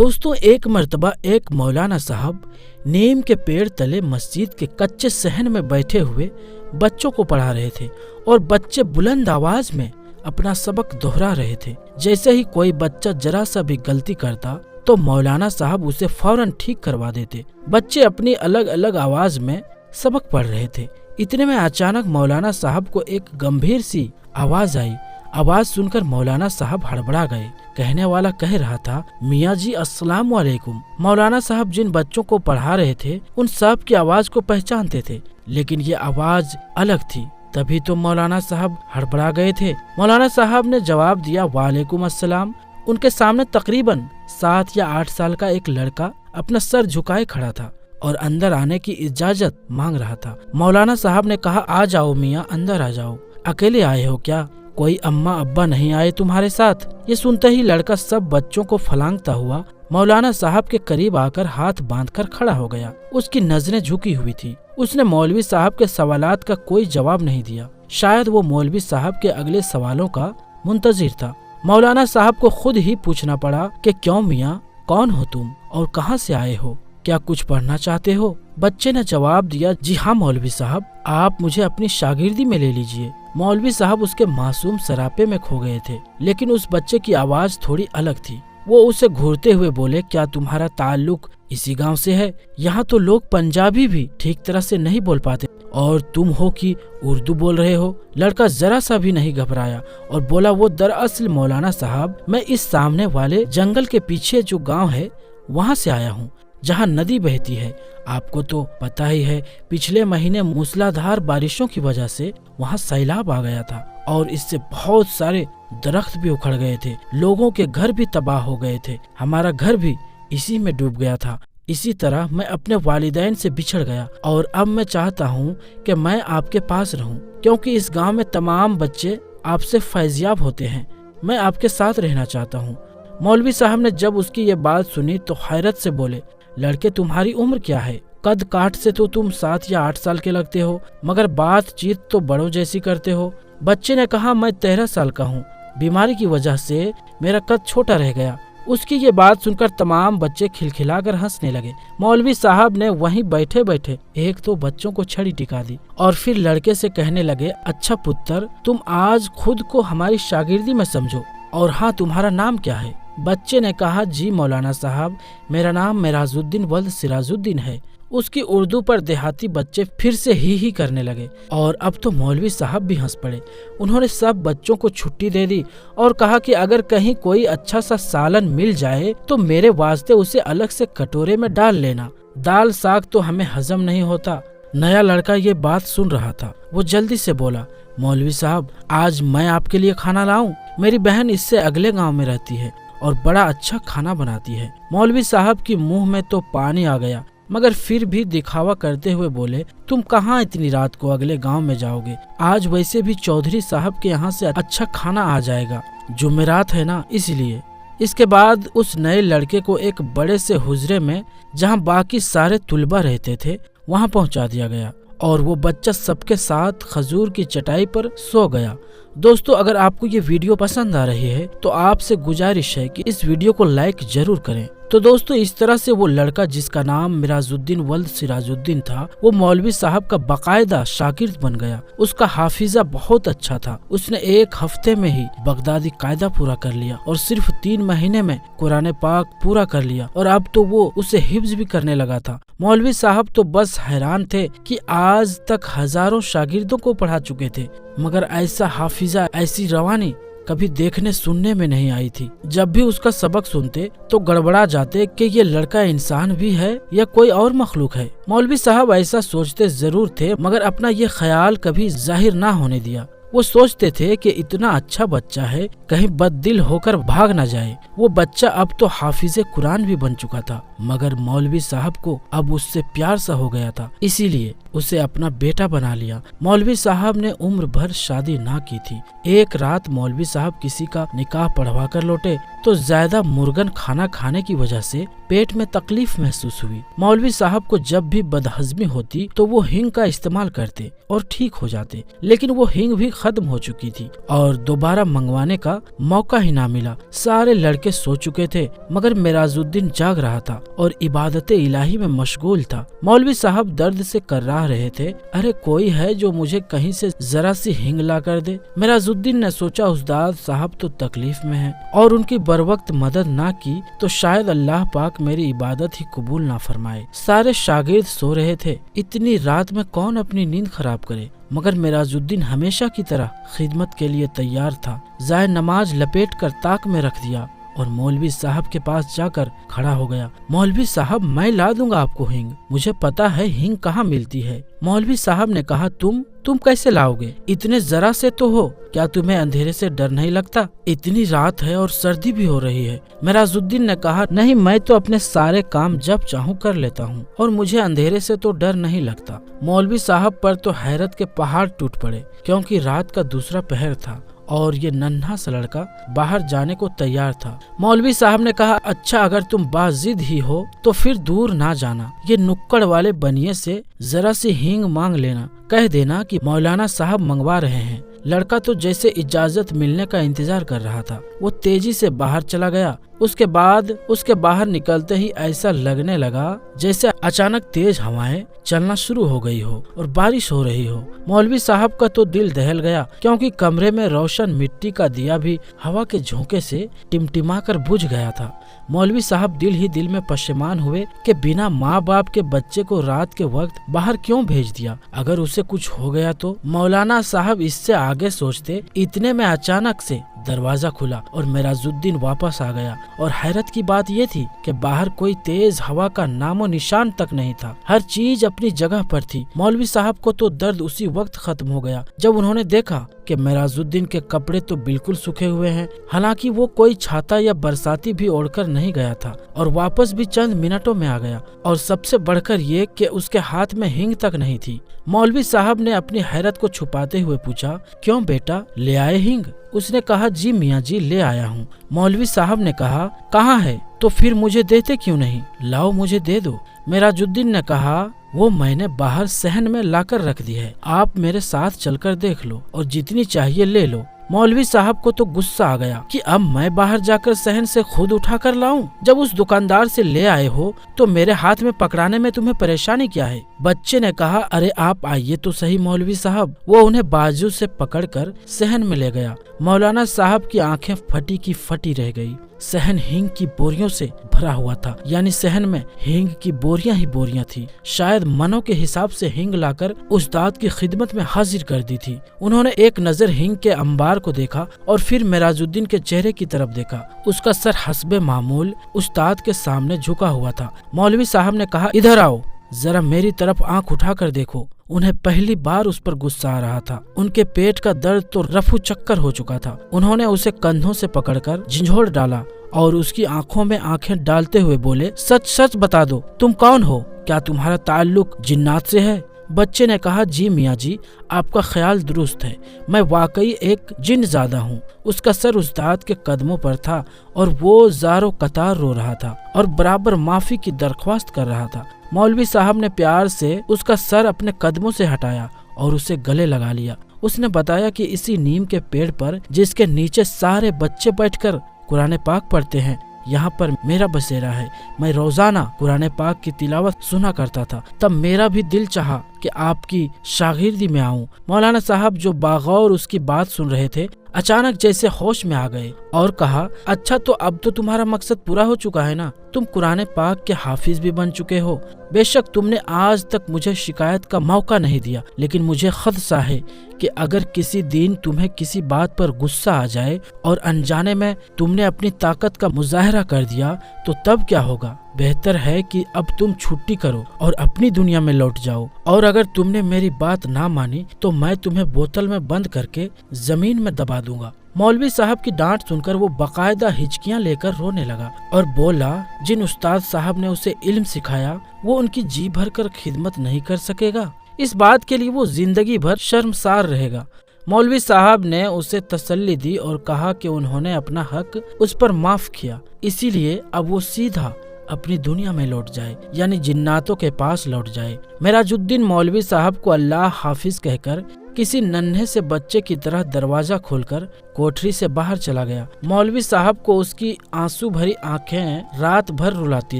दोस्तों एक मर्तबा एक मौलाना साहब नीम के पेड़ तले मस्जिद के कच्चे सहन में बैठे हुए बच्चों को पढ़ा रहे थे और बच्चे बुलंद आवाज में अपना सबक दोहरा रहे थे। जैसे ही कोई बच्चा जरा सा भी गलती करता तो मौलाना साहब उसे फौरन ठीक करवा देते। बच्चे अपनी अलग अलग आवाज में सबक पढ़ रहे थे। इतने में अचानक मौलाना साहब को एक गंभीर सी आवाज आई। आवाज सुनकर मौलाना साहब हड़बड़ा गए। कहने वाला कह रहा था, मियाँ जी अस्सलाम वालेकुम। मौलाना साहब जिन बच्चों को पढ़ा रहे थे उन सब की आवाज को पहचानते थे, लेकिन ये आवाज अलग थी। तभी तो मौलाना साहब हड़बड़ा गए थे। मौलाना साहब ने जवाब दिया, वालेकुम अस्सलाम। उनके सामने तकरीबन 7 या 8 साल का एक लड़का अपना सर झुकाए खड़ा था और अंदर आने की इजाजत मांग रहा था। मौलाना साहब ने कहा, आ जाओ मियाँ, अंदर आ जाओ। अकेले आए हो क्या? कोई अम्मा अब्बा नहीं आए तुम्हारे साथ? ये सुनते ही लड़का सब बच्चों को फलांगता हुआ मौलाना साहब के करीब आकर हाथ बांधकर खड़ा हो गया। उसकी नजरें झुकी हुई थी। उसने मौलवी साहब के सवालात का कोई जवाब नहीं दिया। शायद वो मौलवी साहब के अगले सवालों का मुंतजिर था। मौलाना साहब को खुद ही पूछना पड़ा कि क्यों मियाँ, कौन हो तुम और कहाँ से आए हो? क्या कुछ पढ़ना चाहते हो? बच्चे ने जवाब दिया, जी हाँ मौलवी साहब, आप मुझे अपनी शागिर्दी में ले लीजिए। मौलवी साहब उसके मासूम सरापे में खो गए थे, लेकिन उस बच्चे की आवाज थोड़ी अलग थी। वो उसे घूरते हुए बोले, क्या तुम्हारा ताल्लुक इसी गांव से है? यहाँ तो लोग पंजाबी भी ठीक तरह से नहीं बोल पाते और तुम हो कि उर्दू बोल रहे हो। लड़का जरा सा भी नहीं घबराया और बोला, वो दरअसल मौलाना साहब, मैं इस सामने वाले जंगल के पीछे जो गाँव है वहाँ से आया हूँ, जहाँ नदी बहती है। आपको तो पता ही है, पिछले महीने मूसलाधार बारिशों की वजह से वहाँ सैलाब आ गया था और इससे बहुत सारे दरख्त भी उखड़ गए थे। लोगों के घर भी तबाह हो गए थे। हमारा घर भी इसी में डूब गया था। इसी तरह मैं अपने वालिदैन से बिछड़ गया और अब मैं चाहता हूँ कि मैं आपके पास रहूँ, क्योंकि इस गाँव में तमाम बच्चे आपसे फैजियाब होते हैं। मैं आपके साथ रहना चाहता हूँ। मौलवी साहब ने जब उसकी ये बात सुनी तो हैरत से बोले, लड़के तुम्हारी उम्र क्या है? कद काट से तो तुम 7 या 8 साल के लगते हो, मगर बातचीत तो बड़ों जैसी करते हो। बच्चे ने कहा, मैं 13 साल का हूँ। बीमारी की वजह से मेरा कद छोटा रह गया। उसकी ये बात सुनकर तमाम बच्चे खिलखिलाकर हंसने लगे। मौलवी साहब ने वहीं बैठे बैठे एक तो बच्चों को छड़ी टिका दी और फिर लड़के से कहने लगे, अच्छा पुत्र, तुम आज खुद को हमारी शागिर्दी में समझो, और हाँ, तुम्हारा नाम क्या है? बच्चे ने कहा, जी मौलाना साहब, मेरा नाम मेराजुद्दीन वल्द सिराजुद्दीन है। उसकी उर्दू पर देहाती बच्चे फिर से ही करने लगे और अब तो मौलवी साहब भी हंस पड़े। उन्होंने सब बच्चों को छुट्टी दे दी और कहा कि अगर कहीं कोई अच्छा सा सालन मिल जाए तो मेरे वास्ते उसे अलग से कटोरे में डाल लेना। दाल साग तो हमें हजम नहीं होता। नया लड़का ये बात सुन रहा था। वो जल्दी से बोला, मौलवी साहब, आज मैं आपके लिए खाना लाऊं? मेरी बहन इससे अगले गाँव में रहती है और बड़ा अच्छा खाना बनाती है। मौलवी साहब की मुंह में तो पानी आ गया, मगर फिर भी दिखावा करते हुए बोले, तुम कहाँ इतनी रात को अगले गांव में जाओगे? आज वैसे भी चौधरी साहब के यहाँ से अच्छा खाना आ जाएगा, जुमेरात है ना, इसलिए। इसके बाद उस नए लड़के को एक बड़े से हुजरे में, जहाँ बाकी सारे तुलबा रहते थे, वहाँ पहुँचा दिया गया और वो बच्चा सबके साथ खजूर की चटाई पर सो गया। दोस्तों, अगर आपको ये वीडियो पसंद आ रही है तो आपसे गुजारिश है कि इस वीडियो को लाइक जरूर करें। तो दोस्तों, इस तरह से वो लड़का जिसका नाम मेराजुद्दीन वल्द सिराजुद्दीन था, वो मौलवी साहब का बाकायदा शागिर्द बन गया। उसका हाफिजा बहुत अच्छा था। उसने 1 हफ्ते में ही बगदादी कायदा पूरा कर लिया और सिर्फ 3 महीने में कुरान पाक पूरा कर लिया और अब तो वो उसे हिफ्ज भी करने लगा था। मौलवी साहब तो बस हैरान थे कि आज तक हजारों शागिर्दों को पढ़ा चुके थे, मगर ऐसा हाफिजा, ऐसी रवानी कभी देखने सुनने में नहीं आई थी। जब भी उसका सबक सुनते तो गड़बड़ा जाते कि ये लड़का इंसान भी है या कोई और मखलूक है। मौलवी साहब ऐसा सोचते जरूर थे, मगर अपना ये ख्याल कभी जाहिर ना होने दिया। वो सोचते थे कि इतना अच्छा बच्चा है, कहीं बददिल होकर भाग न जाए। वो बच्चा अब तो हाफिजे कुरान भी बन चुका था, मगर मौलवी साहब को अब उससे प्यार सा हो गया था, इसीलिए उसे अपना बेटा बना लिया। मौलवी साहब ने उम्र भर शादी ना की थी। एक रात मौलवी साहब किसी का निकाह पढ़वा कर लौटे तो ज्यादा मुर्गन खाना खाने की वजह से पेट में तकलीफ महसूस हुई। मौलवी साहब को जब भी बदहजमी होती तो वो हिंग का इस्तेमाल करते और ठीक हो जाते, लेकिन वो हिंग भी ختم ہو چکی تھی اور دوبارہ منگوانے کا موقع ہی نہ ملا۔ سارے لڑکے سو چکے تھے مگر معراج الدین جاگ رہا تھا اور عبادت الہی میں مشغول تھا۔ مولوی صاحب درد سے کرراہ رہے تھے، ارے کوئی ہے جو مجھے کہیں سے ذرا سی ہنگ لا کر دے۔ معراج الدین نے سوچا استاد صاحب تو تکلیف میں ہیں اور ان کی بروقت مدد نہ کی تو شاید اللہ پاک میری عبادت ہی قبول نہ فرمائے۔ سارے شاگرد سو رہے تھے، اتنی رات میں کون اپنی نیند خراب کرے، مگر معراج الدین ہمیشہ کی طرح خدمت کے لیے تیار تھا۔ زائے نماز لپیٹ کر طاق میں رکھ دیا اور مولوی صاحب کے پاس جا کر کھڑا ہو گیا۔ مولوی صاحب میں لا دوں گا آپ کو ہنگ، مجھے پتا ہے ہنگ کہاں ملتی ہے۔ مولوی صاحب نے کہا تم کیسے لاؤ گے؟ اتنے ذرا سے تو ہو، کیا تمہیں اندھیرے سے ڈر نہیں لگتا؟ اتنی رات ہے اور سردی بھی ہو رہی ہے۔ معراج الدین نے کہا نہیں، میں تو اپنے سارے کام جب چاہوں کر لیتا ہوں اور مجھے اندھیرے سے تو ڈر نہیں لگتا۔ مولوی صاحب پر تو حیرت کے پہاڑ ٹوٹ پڑے، کیونکہ رات کا دوسرا پہر تھا اور یہ ننھا سا لڑکا باہر جانے کو تیار تھا۔ مولوی صاحب نے کہا اچھا اگر تم باضد ہی ہو تو پھر دور نہ جانا، یہ نکڑ والے بنیے سے ذرا سی ہینگ مانگ لینا، کہہ دینا کہ مولانا صاحب منگوا رہے ہیں۔ لڑکا تو جیسے اجازت ملنے کا انتظار کر رہا تھا، وہ تیزی سے باہر چلا گیا۔ اس کے بعد اس کے باہر نکلتے ہی ایسا لگنے لگا جیسے اچانک تیز ہوائیں چلنا شروع ہو گئی ہو اور بارش ہو رہی ہو۔ مولوی صاحب کا تو دل دہل گیا، کیونکہ کمرے میں روشن مٹی کا دیا بھی ہوا کے جھونکے سے ٹمٹما کر بجھ گیا تھا۔ مولوی صاحب دل ہی دل میں پشیمان ہوئے کہ بنا ماں باپ کے بچے کو رات کے وقت باہر کیوں بھیج دیا، اگر اسے کچھ ہو گیا تو۔ مولانا صاحب اس سے آگے سوچتے، اتنے میں اچانک سے دروازہ کھلا اور معراج الدین واپس آ گیا، اور حیرت کی بات یہ تھی کہ باہر کوئی تیز ہوا کا نام و نشان تک نہیں تھا، ہر چیز اپنی جگہ پر تھی۔ مولوی صاحب کو تو درد اسی وقت ختم ہو گیا جب انہوں نے دیکھا کہ معراج الدین کے کپڑے تو بالکل سوکھے ہوئے ہیں، حالانکہ وہ کوئی چھاتا یا برساتی بھی اوڑھ کر نہیں گیا تھا اور واپس بھی چند منٹوں میں آ گیا، اور سب سے بڑھ کر یہ کہ اس کے ہاتھ میں ہنگ تک نہیں تھی۔ مولوی صاحب نے اپنی حیرت کو چھپاتے ہوئے پوچھا کیوں بیٹا، لے آئے ہنگ؟ اس نے کہا جی میاں جی لے آیا ہوں۔ مولوی صاحب نے کہا کہاں ہے؟ تو پھر مجھے دیتے کیوں نہیں؟ لاؤ مجھے دے دو۔ معراج الدین نے کہا وہ میں نے باہر صحن میں لا کر رکھ دی ہے، آپ میرے ساتھ چل کر دیکھ لو اور جتنی چاہیے لے لو۔ مولوی صاحب کو تو غصہ آ گیا کہ اب میں باہر جا کر صحن سے خود اٹھا کر لاؤں، جب اس دکاندار سے لے آئے ہو تو میرے ہاتھ میں پکڑانے میں تمہیں پریشانی کیا ہے؟ بچے نے کہا ارے آپ آئیے تو صحیح مولوی صاحب۔ وہ انہیں بازو سے پکڑ کر صحن میں لے گیا۔ مولانا صاحب کی آنکھیں پھٹی کی پھٹی رہ گئی۔ صحن ہینگ کی بوریوں سے بھرا ہوا تھا، یعنی صحن میں ہینگ کی بوریاں ہی بوریاں تھی۔ شاید منوں کے حساب سے ہینگ لا کر استاد کی خدمت میں حاضر کر دی تھی۔ انہوں نے ایک نظر ہینگ کے انبار کو دیکھا اور پھر معراج الدین کے چہرے کی طرف دیکھا۔ اس کا سر حسب معمول استاد کے سامنے جھکا ہوا تھا۔ مولوی صاحب نے کہا ادھر آؤ، ذرا میری طرف آنکھ اٹھا کر دیکھو۔ انہیں پہلی بار اس پر غصہ آ رہا تھا، ان کے پیٹ کا درد تو رفو چکر ہو چکا تھا۔ انہوں نے اسے کندھوں سے پکڑ کر جھنجھوڑ ڈالا اور اس کی آنکھوں میں آنکھیں ڈالتے ہوئے بولے سچ سچ بتا دو، تم کون ہو؟ کیا تمہارا تعلق جنات سے ہے؟ بچے نے کہا جی میاں جی، آپ کا خیال درست ہے، میں واقعی ایک جن زادہ ہوں۔ اس کا سر استاد کے قدموں پر تھا اور وہ زار و قطار رو رہا تھا اور برابر معافی کی درخواست کر رہا تھا۔ مولوی صاحب نے پیار سے اس کا سر اپنے قدموں سے ہٹایا اور اسے گلے لگا لیا۔ اس نے بتایا کہ اسی نیم کے پیڑ پر جس کے نیچے سارے بچے بیٹھ کر قرآن پاک پڑھتے ہیں، یہاں پر میرا بسیرا ہے۔ میں روزانہ قرآن پاک کی تلاوت سنا کرتا تھا، تب میرا بھی دل چاہا کہ آپ کی شاگردی میں آؤں۔ مولانا صاحب جو باغور اس کی بات سن رہے تھے اچانک جیسے ہوش میں آ گئے اور کہا اچھا تو اب تو تمہارا مقصد پورا ہو چکا ہے نا، تم قرآن پاک کے حافظ بھی بن چکے ہو۔ بے شک تم نے آج تک مجھے شکایت کا موقع نہیں دیا، لیکن مجھے خدشہ ہے کہ اگر کسی دن تمہیں کسی بات پر غصہ آ جائے اور انجانے میں تم نے اپنی طاقت کا مظاہرہ کر دیا تو تب کیا ہوگا؟ بہتر ہے کہ اب تم چھٹی کرو اور اپنی دنیا میں لوٹ جاؤ، اور اگر تم نے میری بات نہ مانی تو میں تمہیں بوتل میں بند کر کے زمین میں دبا دوں گا۔ مولوی صاحب کی ڈانٹ سن کر وہ باقاعدہ ہچکیاں لے کر رونے لگا اور بولا جن استاد صاحب نے اسے علم سکھایا وہ ان کی جی بھر کر خدمت نہیں کر سکے گا، اس بات کے لیے وہ زندگی بھر شرمسار رہے گا۔ مولوی صاحب نے اسے تسلی دی اور کہا کہ انہوں نے اپنا حق اس پر معاف کیا، اسی لیے اب وہ سیدھا اپنی دنیا میں لوٹ جائے، یعنی جناتوں کے پاس لوٹ جائے۔ معراج الدین مولوی صاحب کو اللہ حافظ کہہ کر किसी नन्हे से बच्चे की तरह दरवाजा खोलकर कोठरी से बाहर चला गया। मौलवी साहब को उसकी आंसू भरी आंखें रात भर रुलाती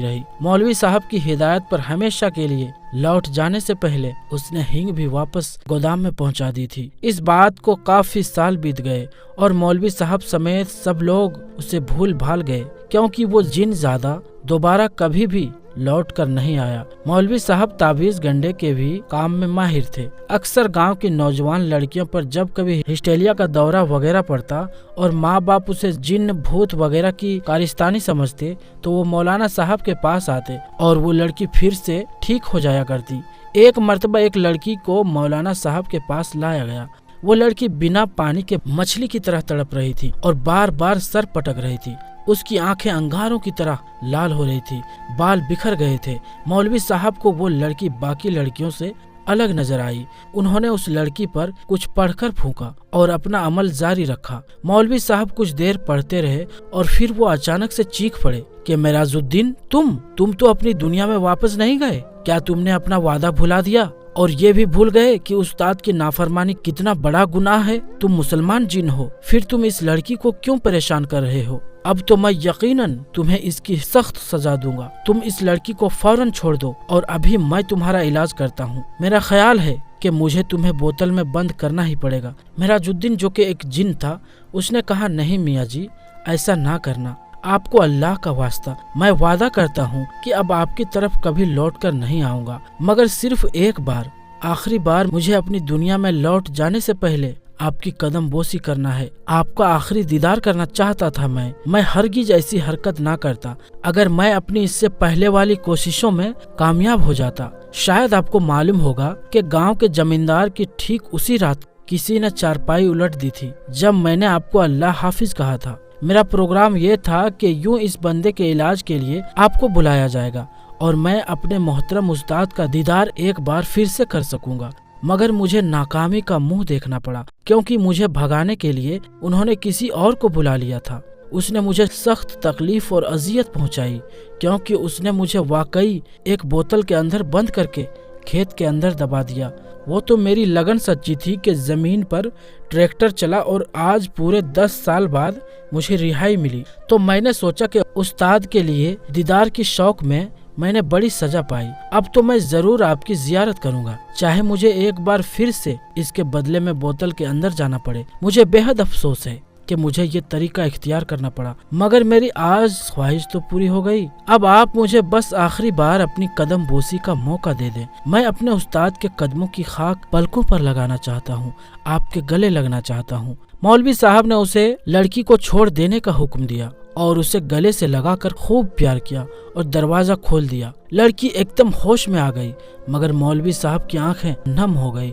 रही। मौलवी साहब की हिदायत पर हमेशा के लिए लौट जाने से पहले उसने हिंग भी वापस गोदाम में पहुंचा दी थी। इस बात को काफी साल बीत गए और मौलवी साहब समेत सब लोग उसे भूल भाल गए, क्योंकि वो जिन ज्यादा दोबारा कभी भी लौट कर नहीं आया। मौलवी साहब ताबीज गंडे के भी काम में माहिर थे। अक्सर गांव की नौजवान लड़कियों पर जब कभी हिस्टेरिया का दौरा वगैरह पड़ता और माँ बाप उसे जिन्न भूत वगैरह की कारिस्तानी समझते तो वो मौलाना साहब के पास आते और वो लड़की फिर से ठीक हो जाया करती। एक मर्तबा एक लड़की को मौलाना साहब के पास लाया गया। वो लड़की बिना पानी के मछली की तरह तड़प रही थी और बार बार सर पटक रही थी। उसकी आंखें अंगारों की तरह लाल हो रही थी, बाल बिखर गए थे। मौलवी साहब को वो लड़की बाकी लड़कियों से अलग नजर आई। उन्होंने उस लड़की पर कुछ पढ़कर फूंका और अपना अमल जारी रखा। मौलवी साहब कुछ देर पढ़ते रहे और फिर वो अचानक से चीख पड़े कि मेराजुद्दीन, तुम तो अपनी दुनिया में वापस नहीं गए? क्या तुमने अपना वादा भुला दिया और ये भी भूल गए कि उस्ताद की नाफरमानी कितना बड़ा गुनाह है? तुम मुसलमान जिन हो, फिर तुम इस लड़की को क्यों परेशान कर रहे हो? अब तो मैं यकीनन तुम्हें इसकी सख्त सजा दूंगा। तुम इस लड़की को फौरन छोड़ दो और अभी मैं तुम्हारा इलाज करता हूँ। मेरा ख्याल है कि मुझे तुम्हें बोतल में बंद करना ही पड़ेगा। मेराजुद्दीन, जो कि एक जिन था, उसने कहा, नहीं मियाँ जी, ऐसा ना करना। आपको अल्लाह का वास्ता, मैं वादा करता हूँ कि अब आपकी तरफ कभी लौट कर नहीं आऊंगा, मगर सिर्फ एक बार, आखिरी बार मुझे अपनी दुनिया में लौट जाने से पहले आपकी कदम बोसी करना है। आपका आखिरी दीदार करना चाहता था मैं हरगिज ऐसी हरकत ना करता अगर मैं अपनी इससे पहले वाली कोशिशों में कामयाब हो जाता। शायद आपको मालूम होगा कि गांव के जमींदार की ठीक उसी रात किसी ने चारपाई उलट दी थी जब मैंने आपको अल्लाह हाफिज कहा था। मेरा प्रोग्राम ये था कि यूं इस बंदे के इलाज के लिए आपको बुलाया जाएगा और मैं अपने मोहतरम उस्ताद का दीदार एक बार फिर से कर सकूंगा, मगर मुझे नाकामी का मुंह देखना पड़ा, क्योंकि मुझे भगाने के लिए उन्होंने किसी और को बुला लिया था। उसने मुझे सख्त तकलीफ और अजियत पहुंचाई, क्योंकि उसने मुझे वाकई एक बोतल के अंदर बंद करके खेत के अंदर दबा दिया। वो तो मेरी लगन सच्ची थी कि जमीन पर ट्रैक्टर चला और आज पूरे 10 साल बाद मुझे रिहाई मिली। तो मैंने सोचा कि उस्ताद के लिए दीदार की शौक में मैंने बड़ी सजा पाई। अब तो मैं जरूर आपकी जियारत करूंगा, चाहे मुझे एक बार फिर से इसके बदले में बोतल के अंदर जाना पड़े। मुझे बेहद अफसोस है कि मुझे ये तरीका इख्तियार करना पड़ा, मगर मेरी आज ख्वाहिश तो पूरी हो गई। अब आप मुझे बस आखिरी बार अपनी कदम बोसी का मौका दे दें। मैं अपने उस्ताद के कदमों की खाक पलकों पर लगाना चाहता हूँ, आपके गले लगना चाहता हूँ। मौलवी साहब ने उसे लड़की को छोड़ देने का हुक्म दिया और उसे गले से लगाकर खूब प्यार किया और दरवाजा खोल दिया। लड़की एकदम होश में आ गई, मगर मौलवी साहब की आंखें नम हो गई।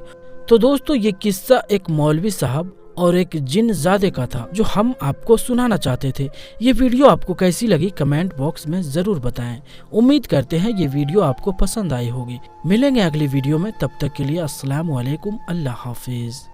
तो दोस्तों, ये किस्सा एक मौलवी साहब और एक जिन ज़ादे का था जो हम आपको सुनाना चाहते थे। ये वीडियो आपको कैसी लगी कमेंट बॉक्स में ज़रूर बताएं। उम्मीद करते हैं ये वीडियो आपको पसंद आई होगी। मिलेंगे अगली वीडियो में, तब तक के लिए अस्सलाम वालेकुम, अल्लाह हाफिज।